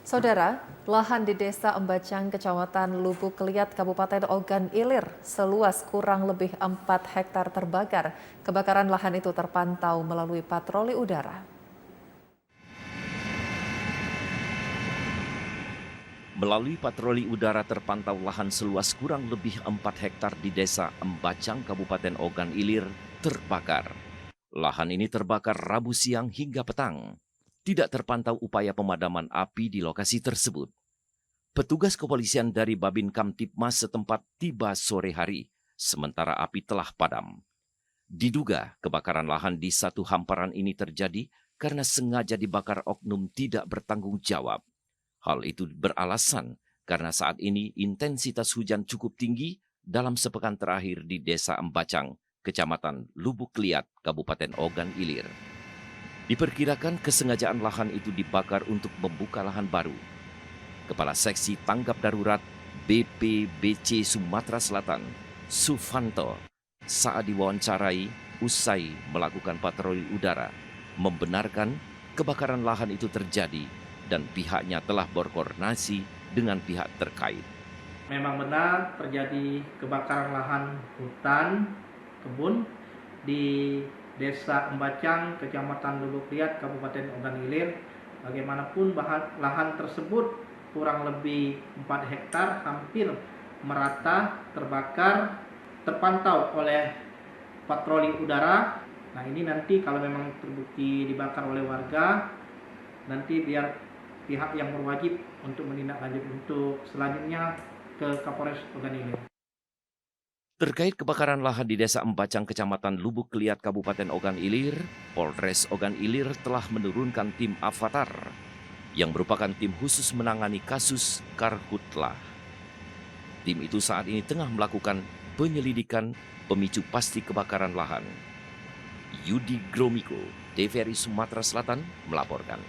Saudara, lahan di Desa Embacang, Kecamatan Lubuk Keliat, Kabupaten Ogan Ilir, seluas kurang lebih 4 hektar terbakar. Kebakaran lahan itu terpantau melalui patroli udara. Melalui patroli udara terpantau lahan seluas kurang lebih 4 hektar di Desa Embacang, Kabupaten Ogan Ilir, terbakar. Lahan ini terbakar Rabu siang hingga petang. Tidak terpantau upaya pemadaman api di lokasi tersebut. Petugas kepolisian dari Babin Kamtibmas setempat tiba sore hari, sementara api telah padam. Diduga kebakaran lahan di satu hamparan ini terjadi karena sengaja dibakar oknum tidak bertanggung jawab. Hal itu beralasan karena saat ini intensitas hujan cukup tinggi dalam sepekan terakhir di Desa Embacang, Kecamatan Lubuk Keliat, Kabupaten Ogan Ilir. Diperkirakan kesengajaan lahan itu dibakar untuk membuka lahan baru. Kepala Seksi Tanggap Darurat BPBC Sumatera Selatan, Sufanto, saat diwawancarai usai melakukan patroli udara, membenarkan kebakaran lahan itu terjadi dan pihaknya telah berkoordinasi dengan pihak terkait. Memang benar terjadi kebakaran lahan hutan kebun di Desa Embacang, Kecamatan Lubuk Keliat, Kabupaten Ogan Ilir. Bagaimanapun lahan tersebut kurang lebih 4 hektar, hampir merata terbakar, terpantau oleh patroli udara. Nah, ini nanti kalau memang terbukti dibakar oleh warga, nanti biar pihak yang berwajib untuk menindaklanjut untuk selanjutnya ke Kapolres Ogan Ilir. Terkait kebakaran lahan di Desa Embacang, Kecamatan Lubuk Keliat, Kabupaten Ogan Ilir, Polres Ogan Ilir telah menurunkan tim Avatar yang merupakan tim khusus menangani kasus karhutlah. Tim itu saat ini tengah melakukan penyelidikan pemicu pasti kebakaran lahan. Yudi Gromiko, TVRI Sumatera Selatan melaporkan.